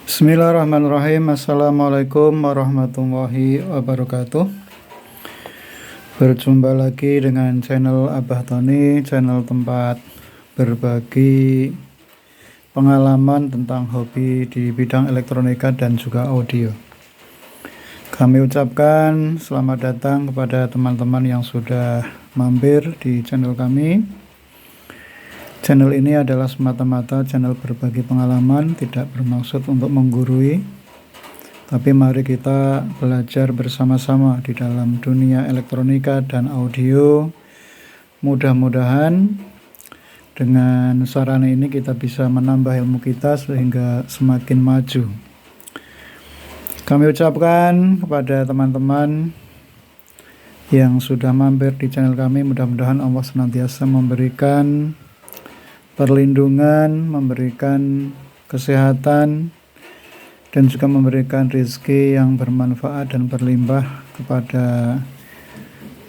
Bismillahirrahmanirrahim. Assalamualaikum warahmatullahi wabarakatuh. Berjumpa lagi dengan channel Abah Tony, channel tempat berbagi pengalaman tentang hobi di bidang elektronika dan juga audio. Kami ucapkan selamat datang kepada teman-teman yang sudah mampir di channel kami. Channel ini adalah semata-mata channel berbagi pengalaman, tidak bermaksud untuk menggurui. Tapi mari kita belajar bersama-sama di dalam dunia elektronika dan audio. Mudah-mudahan dengan sarana ini kita bisa menambah ilmu kita sehingga semakin maju. Kami ucapkan kepada teman-teman yang sudah mampir di channel kami, mudah-mudahan Allah senantiasa memberikan perlindungan, memberikan kesehatan, dan juga memberikan rezeki yang bermanfaat dan berlimpah kepada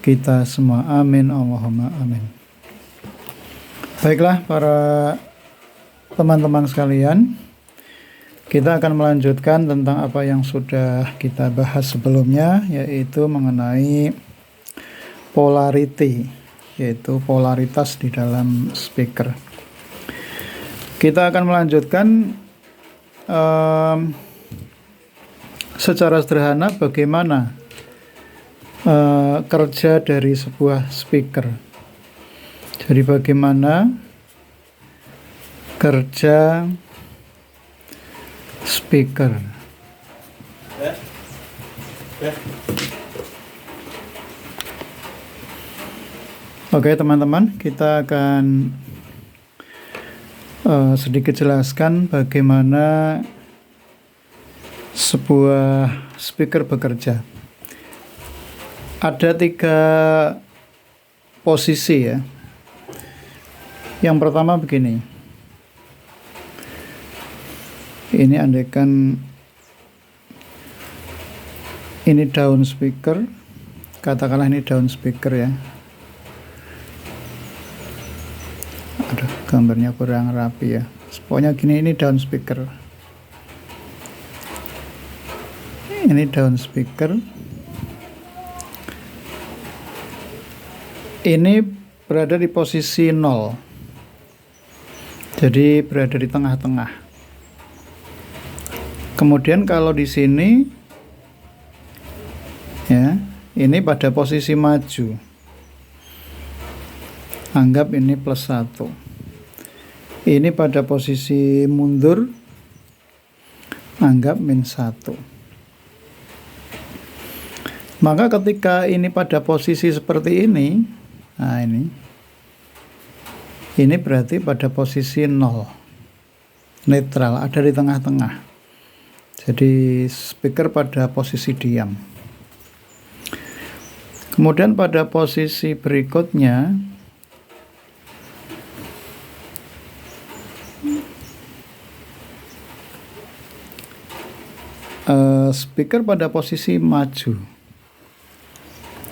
kita semua. Amin, Allahumma amin. Baiklah para teman-teman sekalian, kita akan melanjutkan tentang apa yang sudah kita bahas sebelumnya, yaitu mengenai polarity, yaitu polaritas di dalam speaker. Kita akan melanjutkan secara sederhana bagaimana kerja dari sebuah speaker. Jadi bagaimana kerja speaker. Oke teman-teman, kita akan sedikit jelaskan bagaimana sebuah speaker bekerja. Ada 3 posisi ya. Yang pertama begini. Ini andaikan ini daun speaker, katakanlah ini daun speaker ya. Aduh, gambarnya kurang rapi ya. Pokoknya gini, ini daun speaker. Ini daun speaker. Ini berada di posisi 0. Jadi berada di tengah-tengah. Kemudian kalau di sini ya, ini pada posisi maju. Anggap ini +1. Ini pada posisi mundur, anggap -1. Maka ketika ini pada posisi seperti ini, nah ini berarti pada posisi 0, netral, ada di tengah-tengah. Jadi speaker pada posisi diam. Kemudian pada posisi berikutnya, speaker pada posisi maju.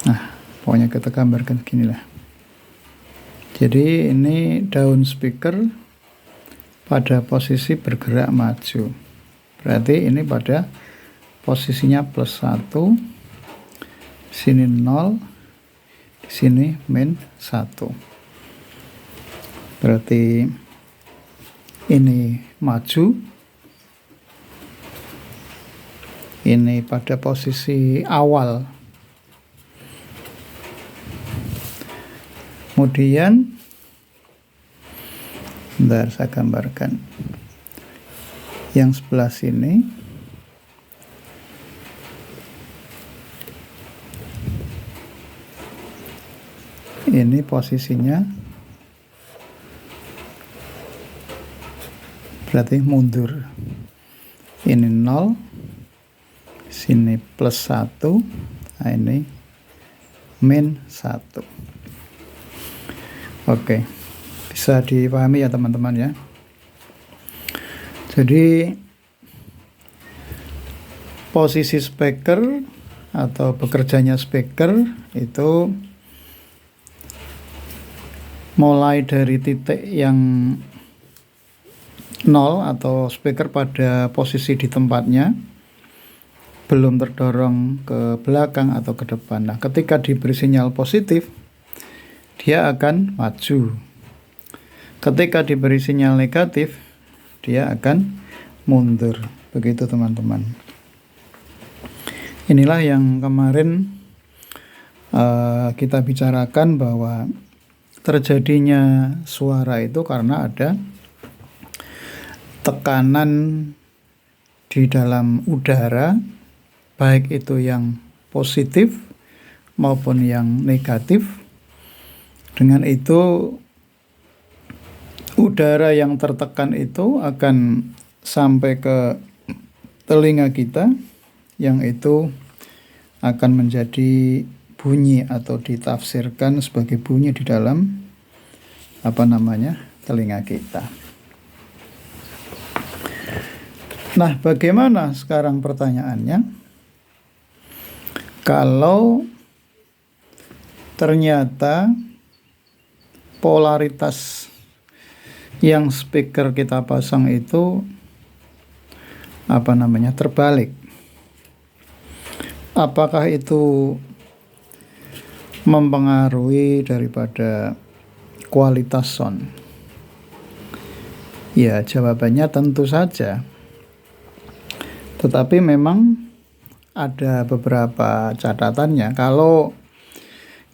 Nah, pokoknya kita gambarkan beginilah. Jadi ini daun speaker pada posisi bergerak maju. Berarti ini pada posisinya +1, sini 0, di sini -1. Berarti ini maju. Ini pada posisi awal. Kemudian bentar, saya gambarkan yang sebelah sini. Ini posisinya berarti mundur. Ini 0, sini +1, nah ini -1. Oke, bisa dipahami ya teman-teman ya. Jadi posisi speaker atau bekerjanya speaker itu mulai dari titik yang nol atau speaker pada posisi di tempatnya, belum terdorong ke belakang atau ke depan. Nah, ketika diberi sinyal positif, dia akan maju. Ketika diberi sinyal negatif, dia akan mundur. Begitu teman-teman. Inilah yang kemarin kita bicarakan bahwa terjadinya suara itu karena ada tekanan di dalam udara, baik itu yang positif maupun yang negatif. Dengan itu udara yang tertekan itu akan sampai ke telinga kita, yang itu akan menjadi bunyi atau ditafsirkan sebagai bunyi di dalam telinga kita. Nah, bagaimana sekarang pertanyaannya? Kalau ternyata polaritas yang speaker kita pasang itu terbalik. Apakah itu mempengaruhi daripada kualitas sound? Ya, jawabannya tentu saja. Tetapi memang ada beberapa catatannya. Kalau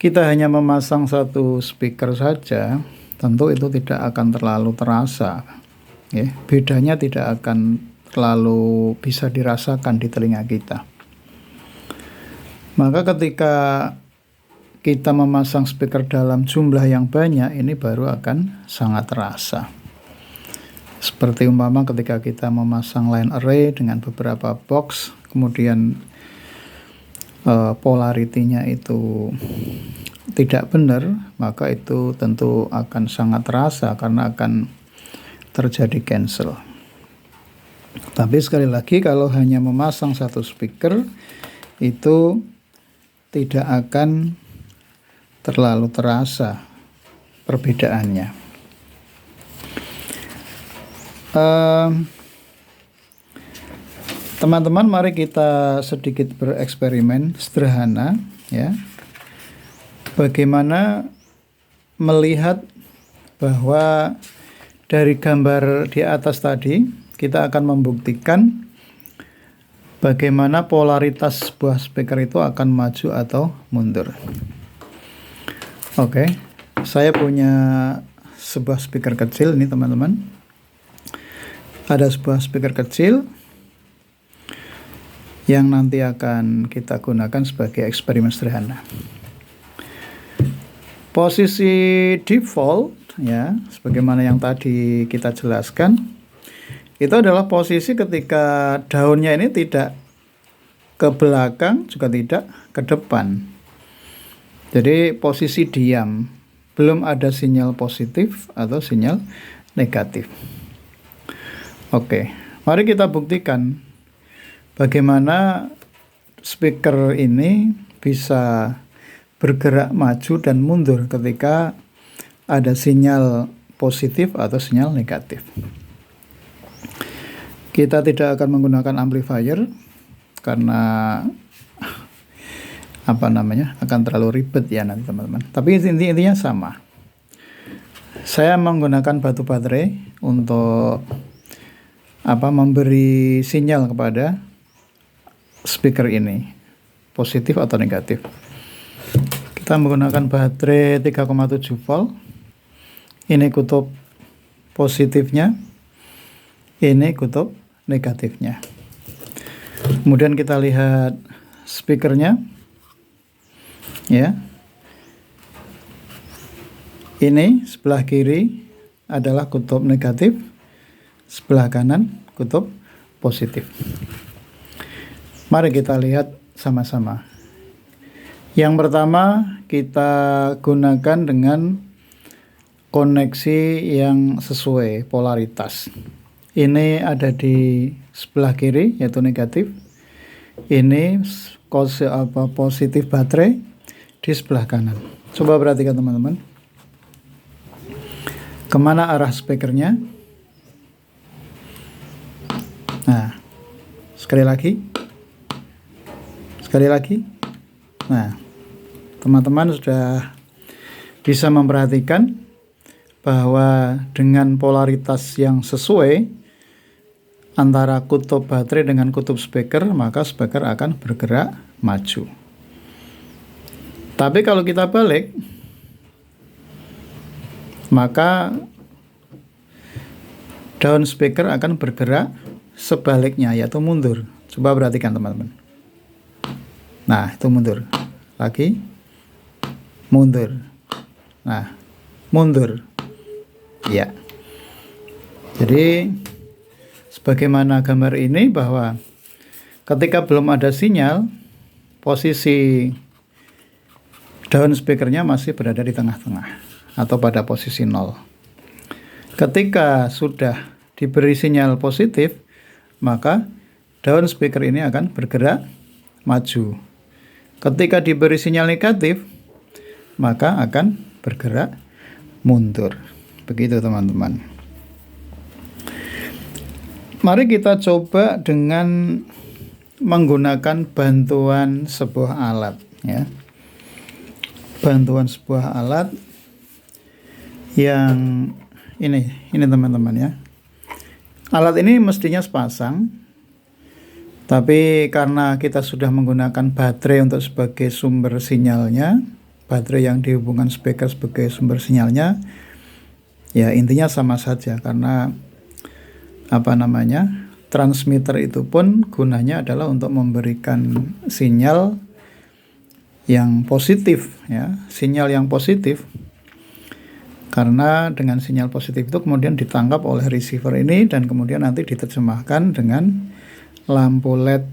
kita hanya memasang satu speaker saja, tentu itu tidak akan terlalu terasa. Ya, bedanya tidak akan terlalu bisa dirasakan di telinga kita. Maka ketika kita memasang speaker dalam jumlah yang banyak, ini baru akan sangat terasa. Seperti umpama ketika kita memasang line array dengan beberapa box, kemudian polaritinya itu tidak benar, maka itu tentu akan sangat terasa karena akan terjadi cancel. Tapi sekali lagi, kalau hanya memasang satu speaker, itu tidak akan terlalu terasa perbedaannya. Teman-teman, mari kita sedikit bereksperimen sederhana, ya. Bagaimana melihat bahwa dari gambar di atas tadi, kita akan membuktikan bagaimana polaritas sebuah speaker itu akan maju atau mundur. Oke, saya punya sebuah speaker kecil ini teman-teman. Ada sebuah speaker kecil yang nanti akan kita gunakan sebagai eksperimen sederhana. Posisi default, ya, sebagaimana yang tadi kita jelaskan, itu adalah posisi ketika daunnya ini tidak ke belakang, juga tidak ke depan. Jadi posisi diam, belum ada sinyal positif atau sinyal negatif. Oke, mari kita buktikan bagaimana speaker ini bisa bergerak maju dan mundur ketika ada sinyal positif atau sinyal negatif. Kita tidak akan menggunakan amplifier karena akan terlalu ribet ya nanti teman-teman. Tapi intinya sama. Saya menggunakan batu baterai untuk memberi sinyal kepada speaker ini, positif atau negatif. Kita menggunakan baterai 3,7 volt. Ini kutub positifnya, ini kutub negatifnya. Kemudian kita lihat speakernya, ya. Ini sebelah kiri adalah kutub negatif, sebelah kanan kutub positif. Mari kita lihat sama-sama. Yang pertama, kita gunakan dengan koneksi yang sesuai polaritas. Ini ada di sebelah kiri, yaitu negatif. Ini positif baterai di sebelah kanan. Coba perhatikan teman-teman. Kemana arah speakernya? Nah, sekali lagi. Nah, teman-teman sudah bisa memperhatikan bahwa dengan polaritas yang sesuai antara kutub baterai dengan kutub speaker, maka speaker akan bergerak maju. Tapi kalau kita balik, maka daun speaker akan bergerak sebaliknya, yaitu mundur. Coba perhatikan teman-teman. Nah, itu mundur. Lagi. Mundur. Nah, mundur. Ya. Jadi, sebagaimana gambar ini bahwa ketika belum ada sinyal, posisi daun speakernya masih berada di tengah-tengah atau pada posisi 0. Ketika sudah diberi sinyal positif, maka daun speaker ini akan bergerak maju. Ketika diberi sinyal negatif, maka akan bergerak mundur. Begitu teman-teman. Mari kita coba dengan menggunakan bantuan sebuah alat, ya. Bantuan sebuah alat yang ini teman-teman ya. Alat ini mestinya sepasang, tapi karena kita sudah menggunakan baterai untuk sebagai sumber sinyalnya, baterai yang dihubungkan speaker sebagai sumber sinyalnya, ya intinya sama saja karena transmitter itu pun gunanya adalah untuk memberikan sinyal yang positif, ya, sinyal yang positif. Karena dengan sinyal positif itu kemudian ditangkap oleh receiver ini dan kemudian nanti diterjemahkan dengan lampu LED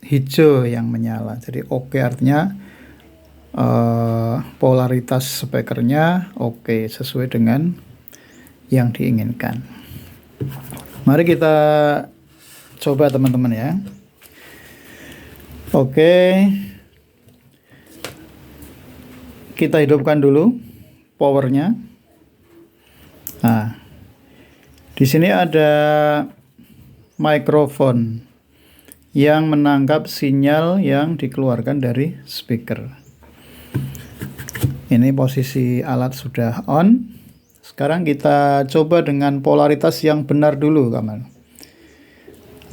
hijau yang menyala. Jadi oke artinya polaritas speakernya oke, sesuai dengan yang diinginkan. Mari kita coba teman-teman ya. Oke. Kita hidupkan dulu powernya. Nah, di sini ada mikrofon yang menangkap sinyal yang dikeluarkan dari speaker. Ini posisi alat sudah on. Sekarang kita coba dengan polaritas yang benar dulu, kawan.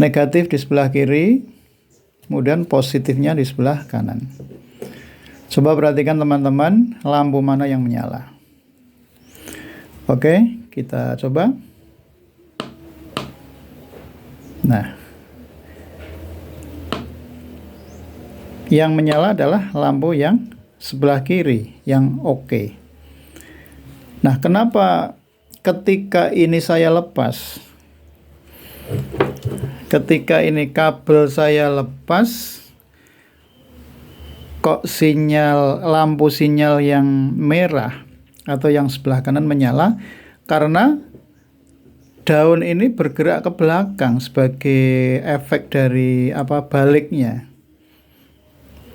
Negatif di sebelah kiri, kemudian positifnya di sebelah kanan. Coba perhatikan teman-teman, lampu mana yang menyala. Oke, kita coba. Nah, yang menyala adalah lampu yang sebelah kiri, yang oke. Nah, kenapa ketika ini saya lepas, ketika ini kabel saya lepas, kok lampu sinyal yang merah atau yang sebelah kanan menyala? Karena daun ini bergerak ke belakang sebagai efek dari baliknya.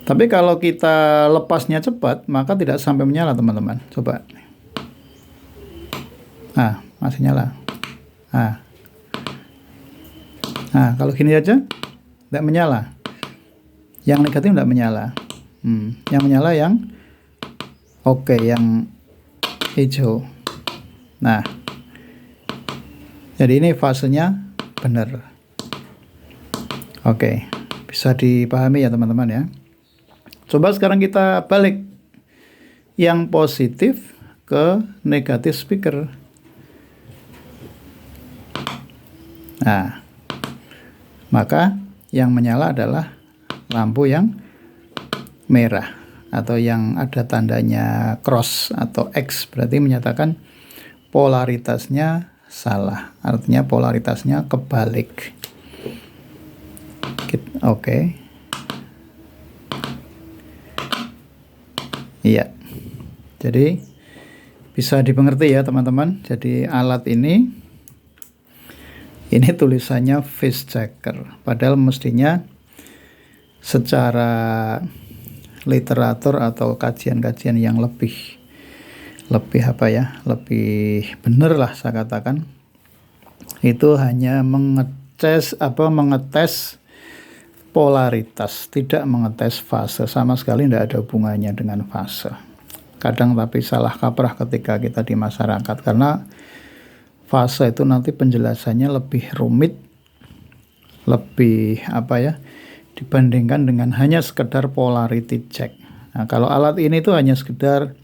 Tapi kalau kita lepasnya cepat, maka tidak sampai menyala, teman-teman. Coba. Nah, masih nyala. Nah, kalau gini aja tidak menyala. Yang negatif tidak menyala. Yang menyala yang oke, yang hijau. Nah, jadi ini fasenya benar. Oke, bisa dipahami ya teman-teman ya. Coba sekarang kita balik yang positif ke negatif speaker. Nah, maka yang menyala adalah lampu yang merah atau yang ada tandanya cross atau X, berarti menyatakan polaritasnya salah, artinya polaritasnya kebalik. Oke. Iya. Jadi bisa dimengerti ya teman-teman. Jadi alat ini tulisannya phase checker, padahal mestinya secara literatur atau kajian-kajian yang lebih benar lah saya katakan, itu hanya mengetes polaritas, tidak mengetes fase, sama sekali tidak ada hubungannya dengan fase. Kadang tapi salah kaprah ketika kita di masyarakat, karena fase itu nanti penjelasannya lebih rumit, lebih dibandingkan dengan hanya sekedar polarity check. Nah, kalau alat ini tuh hanya sekedar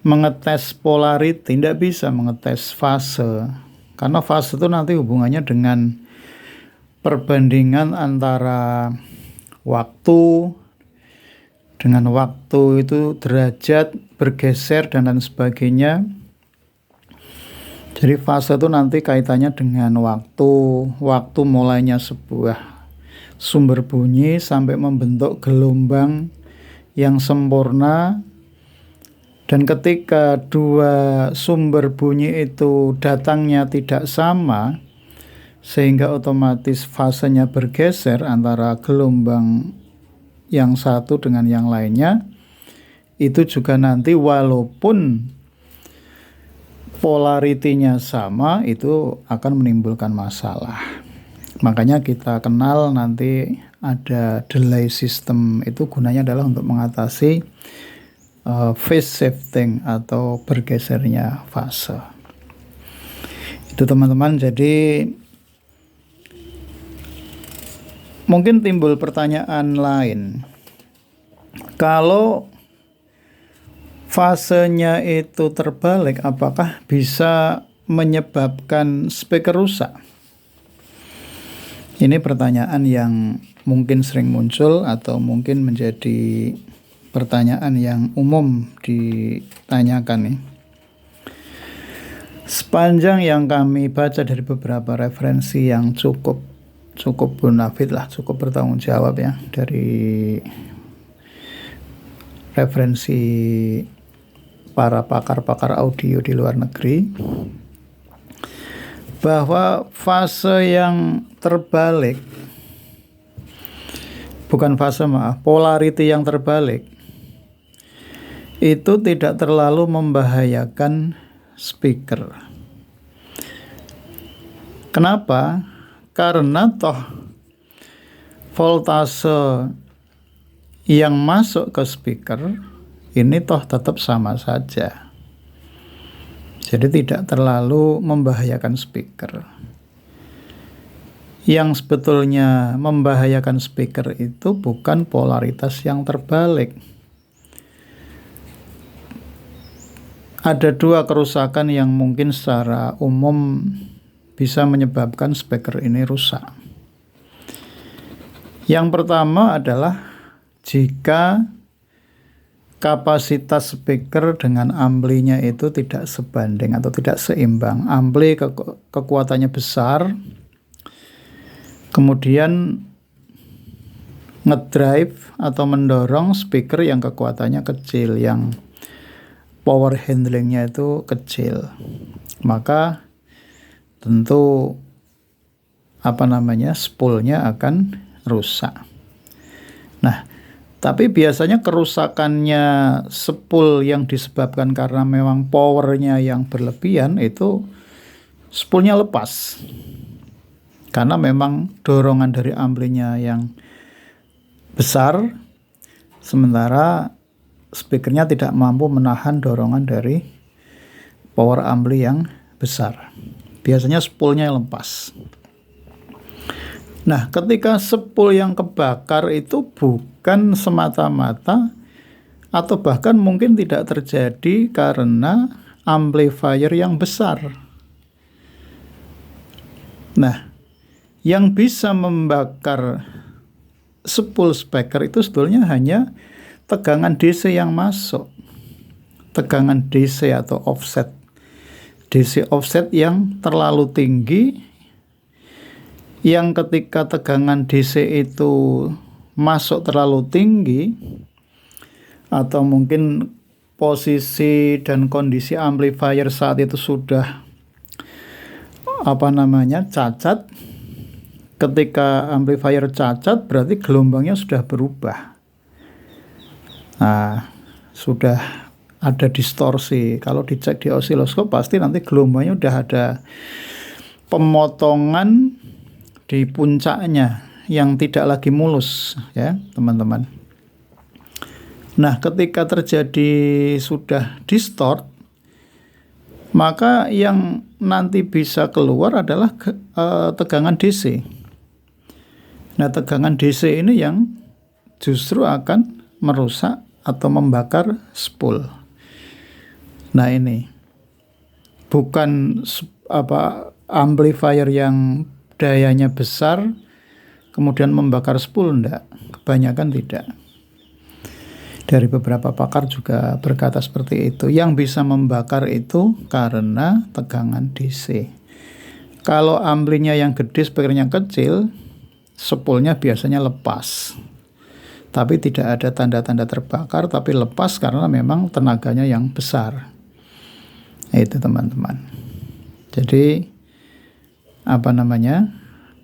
mengetes polarity, tidak bisa mengetes fase, karena fase itu nanti hubungannya dengan perbandingan antara waktu dengan waktu, itu derajat bergeser dan lain sebagainya. Jadi fase itu nanti kaitannya dengan waktu mulainya sebuah sumber bunyi sampai membentuk gelombang yang sempurna. Dan ketika dua sumber bunyi itu datangnya tidak sama, sehingga otomatis fasenya bergeser antara gelombang yang satu dengan yang lainnya, itu juga nanti walaupun polaritinya sama, itu akan menimbulkan masalah. Makanya kita kenal nanti ada delay system, itu gunanya adalah untuk mengatasi phase shifting atau bergesernya fase. Itu teman-teman. Jadi mungkin timbul pertanyaan lain, kalau fasenya itu terbalik, apakah bisa menyebabkan speaker rusak? Ini pertanyaan yang mungkin sering muncul atau mungkin menjadi pertanyaan yang umum ditanyakan nih. Sepanjang yang kami baca dari beberapa referensi yang cukup bonafit lah, cukup bertanggung jawab ya, dari referensi para pakar-pakar audio di luar negeri, bahwa fase yang terbalik, polarity yang terbalik itu tidak terlalu membahayakan speaker. Kenapa? Karena toh voltase yang masuk ke speaker ini toh tetap sama saja. Jadi tidak terlalu membahayakan speaker. Yang sebetulnya membahayakan speaker itu bukan polaritas yang terbalik. Ada dua kerusakan yang mungkin secara umum bisa menyebabkan speaker ini rusak. Yang pertama adalah jika kapasitas speaker dengan amplinya itu tidak sebanding atau tidak seimbang. Ampli kekuatannya besar, kemudian ngedrive atau mendorong speaker yang kekuatannya kecil, yang power handlingnya itu kecil, maka tentu spoolnya akan rusak. Nah, tapi biasanya kerusakannya spool yang disebabkan karena memang powernya yang berlebihan, itu spoolnya lepas karena memang dorongan dari amplinya yang besar, sementara speakernya tidak mampu menahan dorongan dari power ampli yang besar. Biasanya spoolnya lepas. Nah, ketika spool yang kebakar itu bukan semata-mata atau bahkan mungkin tidak terjadi karena amplifier yang besar. Nah, yang bisa membakar spool speaker itu sebetulnya hanya tegangan DC yang masuk. Tegangan DC atau offset. DC offset yang terlalu tinggi, yang ketika tegangan DC itu masuk terlalu tinggi, atau mungkin posisi dan kondisi amplifier saat itu sudah cacat. Ketika amplifier cacat berarti gelombangnya sudah berubah. Nah, sudah ada distorsi. Kalau dicek di osiloskop pasti nanti gelombangnya udah ada pemotongan di puncaknya yang tidak lagi mulus ya teman-teman. Nah, ketika terjadi sudah distort, maka yang nanti bisa keluar adalah tegangan DC. Nah, tegangan DC ini yang justru akan merusak atau membakar spool. Nah, ini bukan amplifier yang dayanya besar kemudian membakar spool, enggak. Kebanyakan tidak. Dari beberapa pakar juga berkata seperti itu. Yang bisa membakar itu karena tegangan DC. Kalau amplinya yang gede, speakernya kecil, spoolnya biasanya lepas. Tapi tidak ada tanda-tanda terbakar, tapi lepas karena memang tenaganya yang besar. Itu teman-teman. Jadi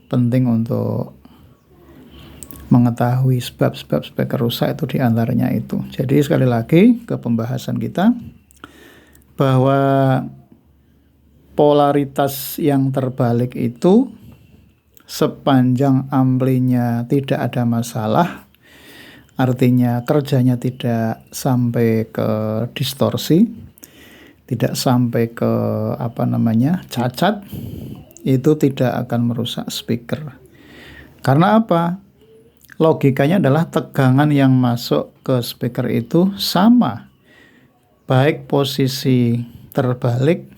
penting untuk mengetahui sebab-sebab speaker rusak itu diantaranya itu. Jadi sekali lagi ke pembahasan kita bahwa polaritas yang terbalik itu sepanjang amplinya tidak ada masalah, artinya kerjanya tidak sampai ke distorsi, tidak sampai ke cacat, itu tidak akan merusak speaker. Karena apa? Logikanya adalah tegangan yang masuk ke speaker itu sama, baik posisi terbalik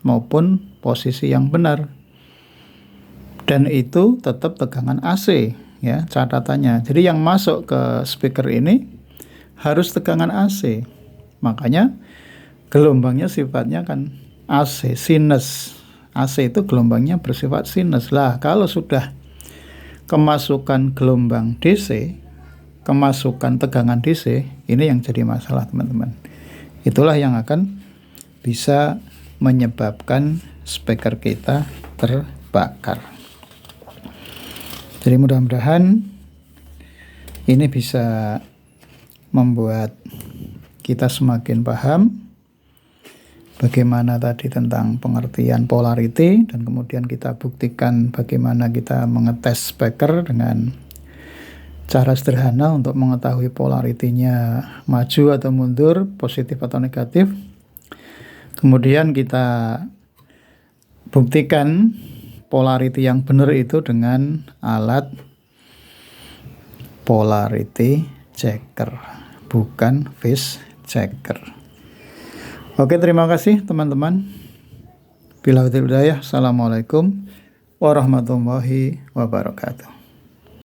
maupun posisi yang benar. Dan itu tetap tegangan AC ya catatannya. Jadi yang masuk ke speaker ini harus tegangan AC. Makanya gelombangnya sifatnya kan AC, sinus. AC itu gelombangnya bersifat sinus. Lah, kalau sudah kemasukan gelombang DC, kemasukan tegangan DC, ini yang jadi masalah teman-teman. Itulah yang akan bisa menyebabkan speaker kita terbakar. Jadi mudah-mudahan ini bisa membuat kita semakin paham bagaimana tadi tentang pengertian polarity, dan kemudian kita buktikan bagaimana kita mengetes speaker dengan cara sederhana untuk mengetahui polaritinya maju atau mundur, positif atau negatif. Kemudian kita buktikan polarity yang benar itu dengan alat polarity checker, bukan phase checker. Oke, terima kasih teman-teman. Billahi hidayah. Assalamualaikum warahmatullahi wabarakatuh.